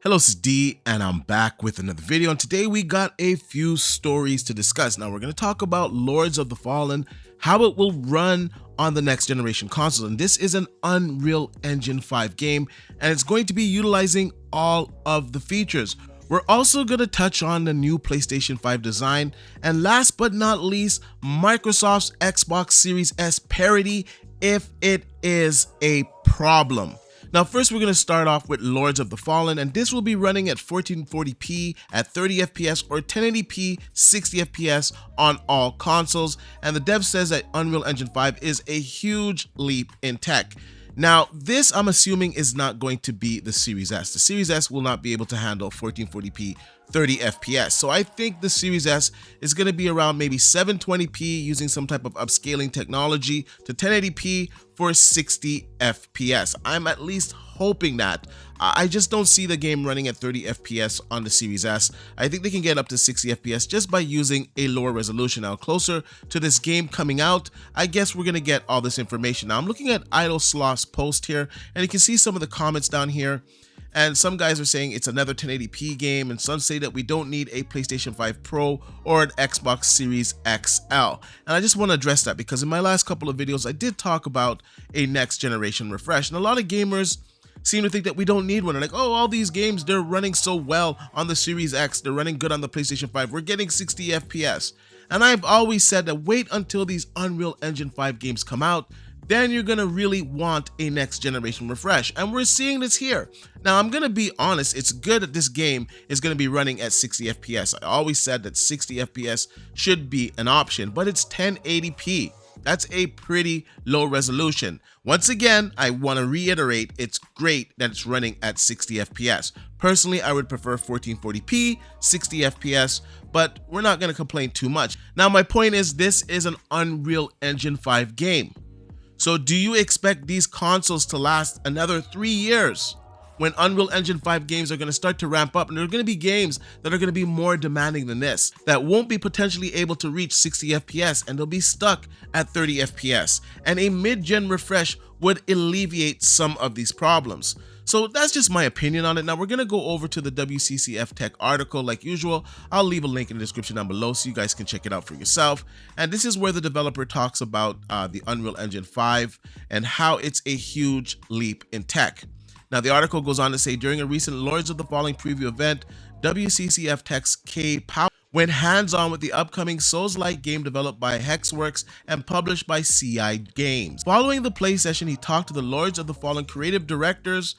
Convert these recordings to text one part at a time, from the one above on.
Hello, this is D, and I'm back with another video, and today we got a few stories to discuss. Now, we're going to talk about Lords of the Fallen, how it will run on the next generation console, and this is an Unreal Engine 5 game, and it's going to be utilizing all of the features. We're also going to touch on the new PlayStation 5 design, and last but not least, Microsoft's Xbox Series S parity, if it is a problem. Now first we're going to start off with Lords of the Fallen, and this will be running at 1440p at 30 FPS or 1080p 60 FPS on all consoles, and the dev says that Unreal Engine 5 is a huge leap in tech. Now this, I'm assuming, is not going to be the Series S. The Series S will not be able to handle 1440p 30 FPS. So I think the Series S is going to be around maybe 720p using some type of upscaling technology to 1080p for 60 FPS. I'm at least hoping that. I just don't see the game running at 30 FPS on the Series S. I think they can get up to 60 FPS just by using a lower resolution. Now, closer to this game coming out, I guess we're going to get all this information. Now, I'm looking at Idle Sloth's post here, and you can see some of the comments down here. And some guys are saying it's another 1080p game, and some say that we don't need a PlayStation 5 Pro or an Xbox Series XL. And I just want to address that because in my last couple of videos, I did talk about a next generation refresh. And a lot of gamers seem to think that we don't need one. They're like, oh, all these games, they're running so well on the Series X. They're running good on the PlayStation 5. We're getting 60 FPS. And I've always said that wait until these Unreal Engine 5 games come out, then you're going to really want a next generation refresh. And we're seeing this here. Now, I'm going to be honest, it's good that this game is going to be running at 60 FPS. I always said that 60 FPS should be an option, but it's 1080p. That's a pretty low resolution. Once again, I want to reiterate, it's great that it's running at 60 FPS. Personally, I would prefer 1440p, 60 FPS, but we're not going to complain too much. Now, my point is, this is an Unreal Engine 5 game. So do you expect these consoles to last another 3 years when Unreal Engine 5 games are going to start to ramp up? And there are going to be games that are going to be more demanding than this, that won't be potentially able to reach 60 FPS, and they'll be stuck at 30 FPS. And a mid-gen refresh would alleviate some of these problems. So that's just my opinion on it. Now we're going to go over to the WCCF Tech article like usual. I'll leave a link in the description down below so you guys can check it out for yourself. And this is where the developer talks about the Unreal Engine 5 and how it's a huge leap in tech. Now the article goes on to say, during a recent Lords of the Fallen preview event, WCCF Tech's K Power went hands-on with the upcoming Souls-like game developed by Hexworks and published by CI Games. Following the play session, he talked to the Lords of the Fallen creative directors,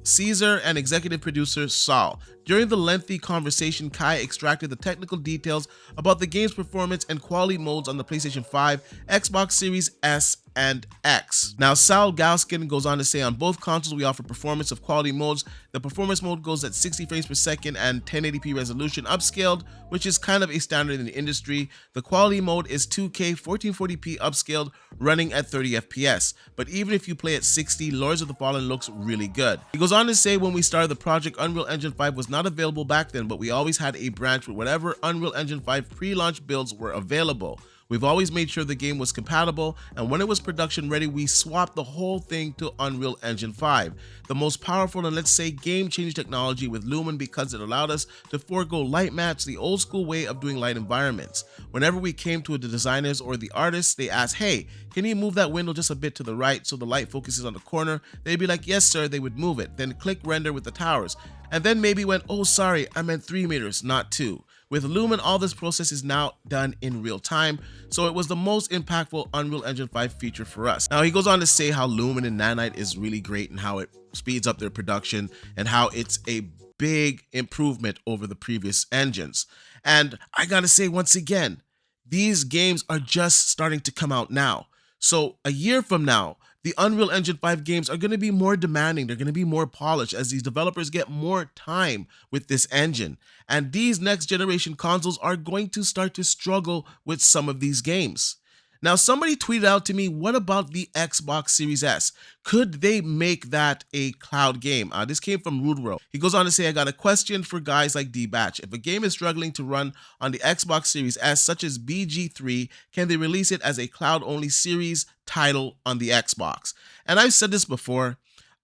Caesar, and executive producer Saul. During the lengthy conversation, Kai extracted the technical details about the game's performance and quality modes on the PlayStation 5, Xbox Series S, and X. Now, Sal Galskin goes on to say, on both consoles we offer performance of quality modes. The performance mode goes at 60 frames per second and 1080p resolution upscaled, which is kind of a standard in the industry. The quality mode is 2K 1440p upscaled, running at 30 FPS. But even if you play at 60, Lords of the Fallen looks really good. He goes on to say, when we started the project, Unreal Engine 5 was not available back then, but we always had a branch with whatever Unreal Engine 5 pre-launch builds were available. We've always made sure the game was compatible, and when it was production ready, we swapped the whole thing to Unreal Engine 5. The most powerful and, let's say, game-changing technology with Lumen, because it allowed us to forego light maps, the old school way of doing light environments. Whenever we came to the designers or the artists, they asked, hey, can you move that window just a bit to the right so the light focuses on the corner? They'd be like, yes sir, they would move it, then click render with the towers, and then maybe went, oh sorry, I meant 3 meters, not 2. With Lumen, all this process is now done in real time, so it was the most impactful Unreal Engine 5 feature for us. Now he goes on to say how Lumen and Nanite is really great and how it speeds up their production and how it's a big improvement over the previous engines. And I gotta say once again, these games are just starting to come out now. So a year from now, the Unreal Engine 5 games are going to be more demanding. They're going to be more polished as these developers get more time with this engine. And these next generation consoles are going to start to struggle with some of these games. Now, somebody tweeted out to me, what about the Xbox Series S? Could they make that a cloud game? This came from Rude World. He goes on to say, I got a question for guys like D-Batch. If a game is struggling to run on the Xbox Series S, such as BG3, can they release it as a cloud-only series title on the Xbox? And I've said this before,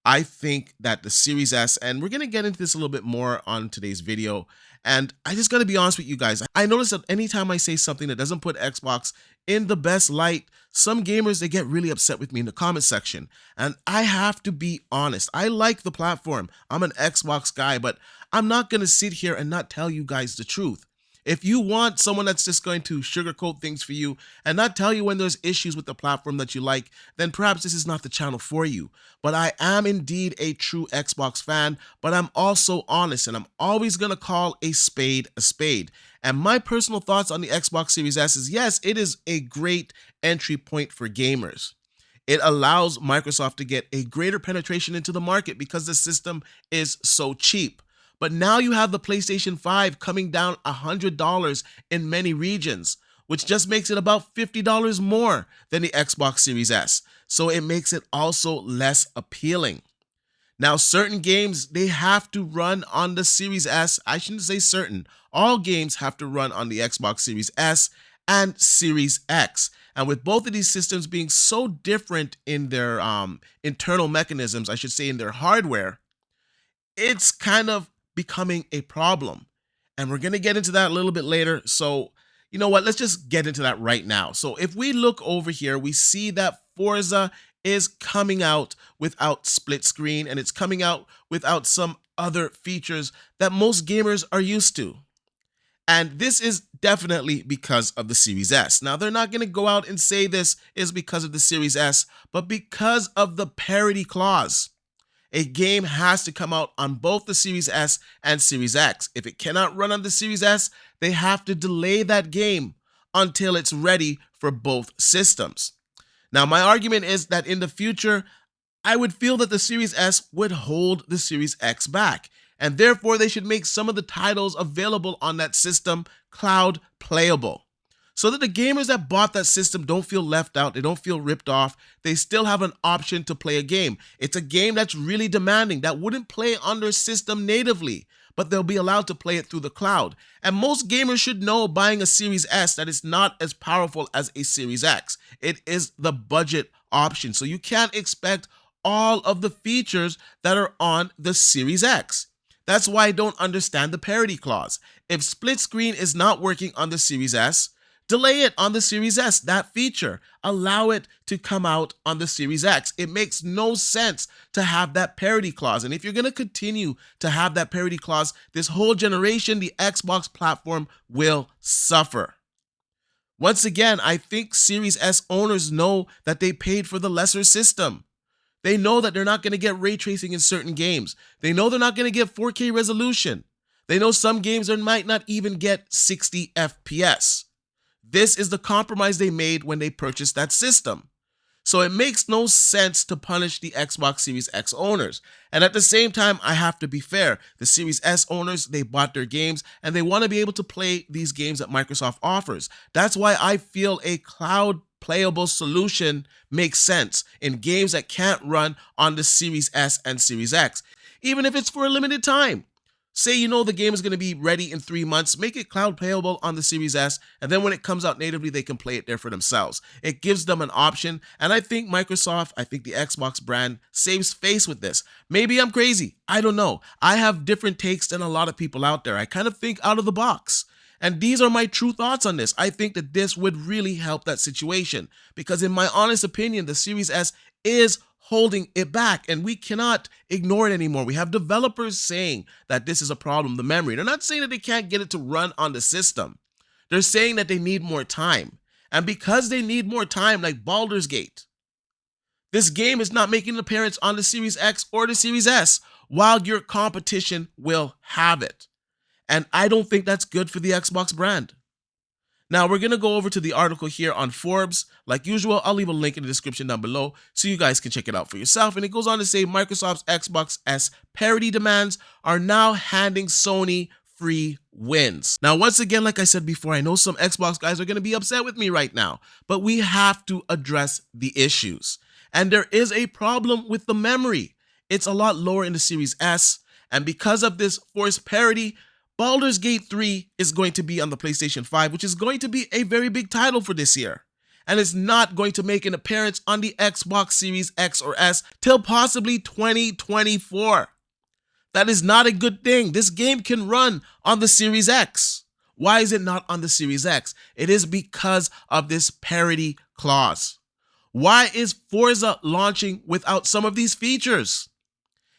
I think that the Series S, and we're going to get into this a little bit more on today's video, and I just got to be honest with you guys. I notice that anytime I say something that doesn't put Xbox in the best light, some gamers, they get really upset with me in the comment section. And I have to be honest. I like the platform. I'm an Xbox guy, but I'm not going to sit here and not tell you guys the truth. If you want someone that's just going to sugarcoat things for you and not tell you when there's issues with the platform that you like, then perhaps this is not the channel for you. But I am indeed a true Xbox fan, but I'm also honest, and I'm always going to call a spade a spade. And my personal thoughts on the Xbox Series S is, yes, it is a great entry point for gamers. It allows Microsoft to get a greater penetration into the market because the system is so cheap. But now you have the PlayStation 5 coming down $100 in many regions, which just makes it about $50 more than the Xbox Series S. So it makes it also less appealing. Now, certain games, they have to run on the Series S. I shouldn't say certain. All games have to run on the Xbox Series S and Series X. And with both of these systems being so different in their internal mechanisms, I should say in their hardware, it's kind of becoming a problem. And we're going to get into that a little bit later. So, you know what? Let's just get into that right now. So if we look over here, we see that Forza is coming out without split screen, and it's coming out without some other features that most gamers are used to. And this is definitely because of the Series S. Now, they're not going to go out and say this is because of the Series S, but because of the parity clause. A game has to come out on both the Series S and Series X. If it cannot run on the Series S, they have to delay that game until it's ready for both systems. Now, my argument is that in the future, I would feel that the Series S would hold the Series X back, and therefore they should make some of the titles available on that system cloud playable, so that the gamers that bought that system don't feel left out, they don't feel ripped off, they still have an option to play a game. It's a game that's really demanding, that wouldn't play on their system natively, but they'll be allowed to play it through the cloud. And most gamers should know, buying a Series S, that it's not as powerful as a Series X. It is the budget option, so you can't expect all of the features that are on the Series X. That's why I don't understand the parity clause. If split screen is not working on the Series S, delay it on the Series S, that feature. Allow it to come out on the Series X. It makes no sense to have that parity clause. And if you're going to continue to have that parity clause, this whole generation, the Xbox platform will suffer. Once again, I think Series S owners know that they paid for the lesser system. They know that they're not going to get ray tracing in certain games. They know they're not going to get 4K resolution. They know some games they might not even get 60 FPS. This is the compromise they made when they purchased that system. So it makes no sense to punish the Xbox Series X owners. And at the same time, I have to be fair. The Series S owners, they bought their games and they want to be able to play these games that Microsoft offers. That's why I feel a cloud playable solution makes sense in games that can't run on the Series S and Series X, even if it's for a limited time. Say you know the game is going to be ready in 3 months, make it cloud playable on the Series S, and then when it comes out natively, they can play it there for themselves. It gives them an option, and I think Microsoft, I think the Xbox brand saves face with this. Maybe I'm crazy. I don't know. I have different takes than a lot of people out there. I kind of think out of the box. And these are my true thoughts on this. I think that this would really help that situation, because in my honest opinion, the Series S is holding it back, and we cannot ignore it anymore. We have developers saying that this is a problem, the memory. They're not saying that they can't get it to run on the system. They're saying that they need more time. And because they need more time, like Baldur's Gate, this game is not making an appearance on the Series X or the Series S, while your competition will have it. And I don't think that's good for the Xbox brand. Now, we're going to go over to the article here on Forbes. Like usual, I'll leave a link in the description down below so you guys can check it out for yourself. And it goes on to say Microsoft's Xbox S parity demands are now handing Sony free wins. Now, once again, like I said before, I know some Xbox guys are going to be upset with me right now, but we have to address the issues. And there is a problem with the memory. It's a lot lower in the Series S. And because of this forced parity, Baldur's Gate 3 is going to be on the PlayStation 5, which is going to be a very big title for this year. and is not going to make an appearance on the Xbox Series X or S till possibly 2024. That is not a good thing. This game can run on the Series X. Why is it not on the Series X? It is because of this parity clause. Why is Forza launching without some of these features?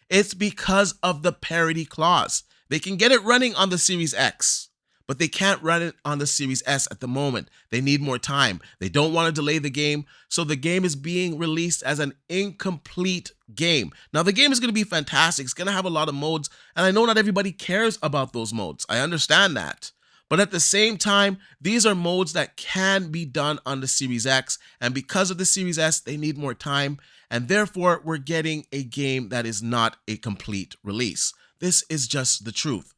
It's because of the parity clause. They can get it running on the Series X, but they can't run it on the Series S at the moment. They need more time. They don't want to delay the game, so the game is being released as an incomplete game. Now, the game is going to be fantastic. It's going to have a lot of modes, and I know not everybody cares about those modes. I understand that. But at the same time, these are modes that can be done on the Series X, and because of the Series S, they need more time, and therefore we're getting a game that is not a complete release. This is just the truth.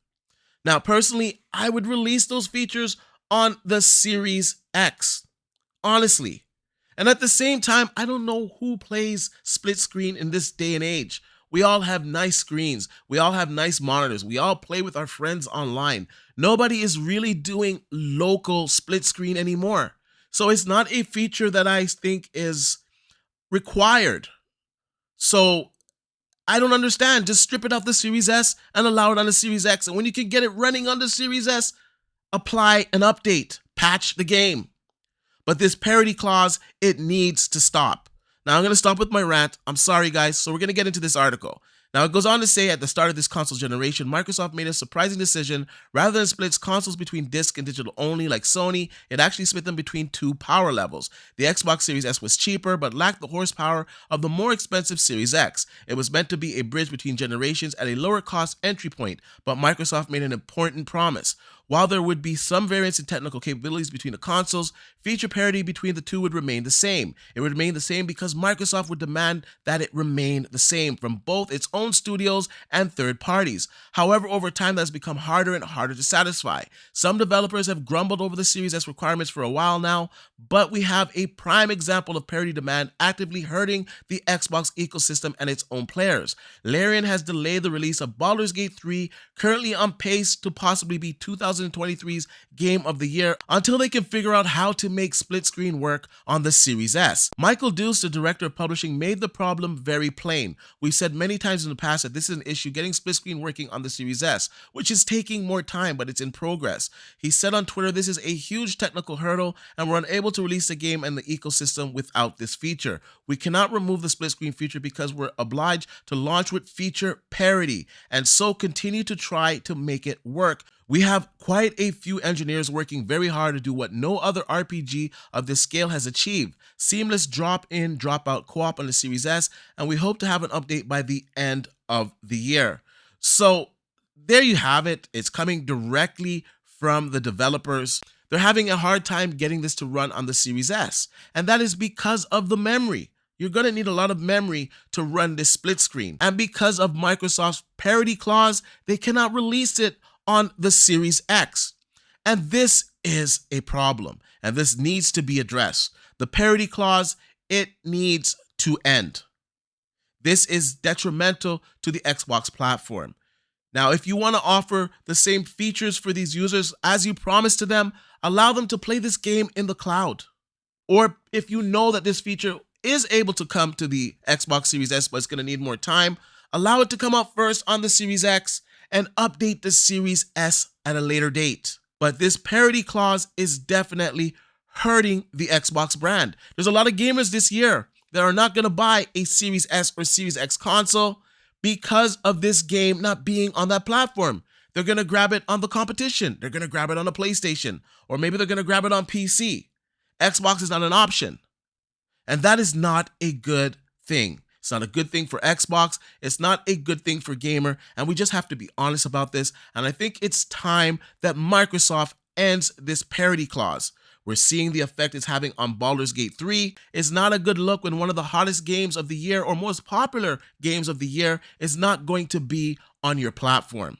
Now, personally, I would release those features on the Series X, honestly. And at the same time, I don't know who plays split screen in this day and age. We all have nice screens. We all have nice monitors. We all play with our friends online. Nobody is really doing local split screen anymore. So it's not a feature that I think is required. So I don't understand. Just strip it off the Series S and allow it on the Series X. And when you can get it running on the Series S, apply an update, patch the game. But this parity clause, it needs to stop. Now I'm going to stop with my rant. I'm sorry, guys. So we're going to get into this article. Now, it goes on to say at the start of this console generation, Microsoft made a surprising decision. Rather than split its consoles between disc and digital only like Sony, it actually split them between two power levels. The Xbox Series S was cheaper, but lacked the horsepower of the more expensive Series X. It was meant to be a bridge between generations at a lower cost entry point, but Microsoft made an important promise. While there would be some variance in technical capabilities between the consoles, feature parity between the two would remain the same. It would remain the same because Microsoft would demand that it remain the same from both its own studios and third parties. However, over time, that's become harder and harder to satisfy. Some developers have grumbled over the Series S requirements for a while now, but we have a prime example of parity demand actively hurting the Xbox ecosystem and its own players. Larian has delayed the release of Baldur's Gate 3, currently on pace to possibly be 2023's Game of the Year, until they can figure out how to make split screen work on the Series S. Michael Deuce, the director of publishing, made the problem very plain. We've said many times in the past that this is an issue getting split screen working on the Series S, which is taking more time, but it's in progress. He said on Twitter, "This is a huge technical hurdle, and we're unable to release the game and the ecosystem without this feature. We cannot remove the split screen feature because we're obliged to launch with feature parity, and so continue to try to make it work. We have quite a few engineers working very hard to do what no other RPG of this scale has achieved. Seamless drop-in, drop-out co-op on the Series S, and we hope to have an update by the end of the year." So there you have it. It's coming directly from the developers. They're having a hard time getting this to run on the Series S, and that is because of the memory. You're going to need a lot of memory to run this split screen. And because of Microsoft's parity clause, they cannot release it on the Series X. And this is a problem, and this needs to be addressed. The parity clause, it needs to end. This is detrimental to the Xbox platform. Now, if you want to offer the same features for these users as you promised to them, allow them to play this game in the cloud. Or if you know that this feature is able to come to the Xbox Series S, but it's going to need more time, allow it to come out first on the Series X and update the Series S at a later date. But this parity clause is definitely hurting the Xbox brand. There's a lot of gamers this year that are not going to buy a Series S or Series X console because of this game not being on that platform. They're going to grab it on the competition. They're going to grab it on a PlayStation, or maybe they're going to grab it on PC. Xbox is not an option. And that is not a good thing. It's not a good thing for Xbox. It's not a good thing for gamer. And we just have to be honest about this. And I think it's time that Microsoft ends this parity clause. We're seeing the effect it's having on Baldur's Gate 3. It's not a good look when one of the hottest games of the year or most popular games of the year is not going to be on your platform.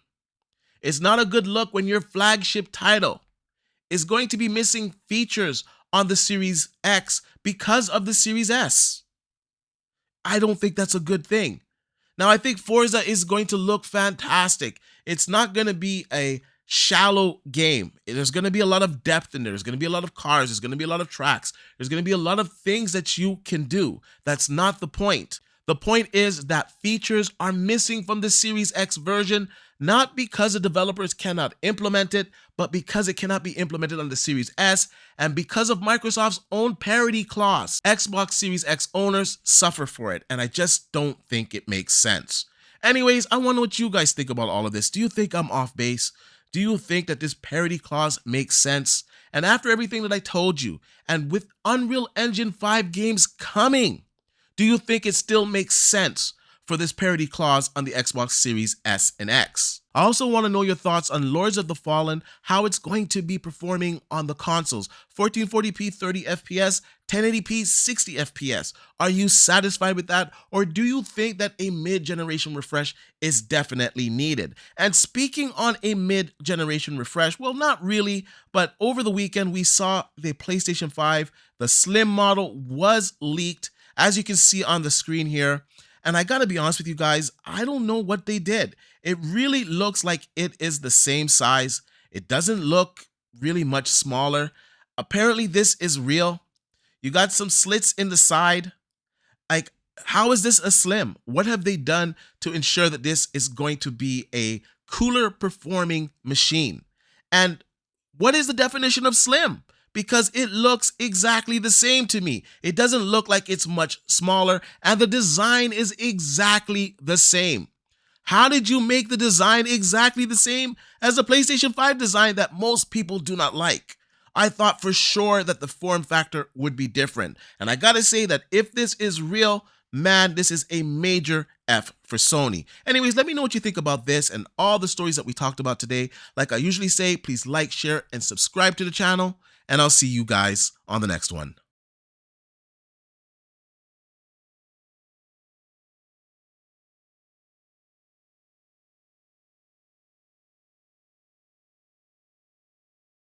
It's not a good look when your flagship title is going to be missing features on the Series X because of the Series S. I don't think that's a good thing. Now, I think Forza is going to look fantastic. It's not going to be a shallow game. There's going to be a lot of depth in there. There's going to be a lot of cars. There's going to be a lot of tracks. There's going to be a lot of things that you can do. That's not the point. The point is that features are missing from the Series X version, not because the developers cannot implement it, but because it cannot be implemented on the Series S, and because of Microsoft's own parity clause. Xbox Series X owners suffer for it, and I just don't think it makes sense. Anyways, I wonder what you guys think about all of this. Do you think I'm off base? Do you think that this parity clause makes sense? And after everything that I told you, and with Unreal Engine 5 games coming, do you think it still makes sense for this parity clause on the Xbox Series S and X? I also want to know your thoughts on Lords of the Fallen, how it's going to be performing on the consoles. 1440p 30 FPS, 1080p 60 FPS. Are you satisfied with that, or do you think that a mid-generation refresh is definitely needed? And speaking on a mid-generation refresh, well, not really, but over the weekend we saw the PlayStation 5, the Slim model was leaked, as you can see on the screen here. And I gotta be honest with you guys, I don't know what they did. It really looks like it is the same size. It doesn't look really much smaller. Apparently this is real. You got some slits in the side. Like, how is this a Slim? What have they done to ensure that this is going to be a cooler performing machine? And what is the definition of Slim? Because it looks exactly the same to me. It doesn't look like it's much smaller, and the design is exactly the same. How did you make the design exactly the same as the PlayStation 5 design that most people do not like? I thought for sure that the form factor would be different. And I gotta say that if this is real, man, this is a major F for Sony. Anyways, let me know what you think about this and all the stories that we talked about today. Like I usually say, please like, share, and subscribe to the channel. And I'll see you guys on the next one.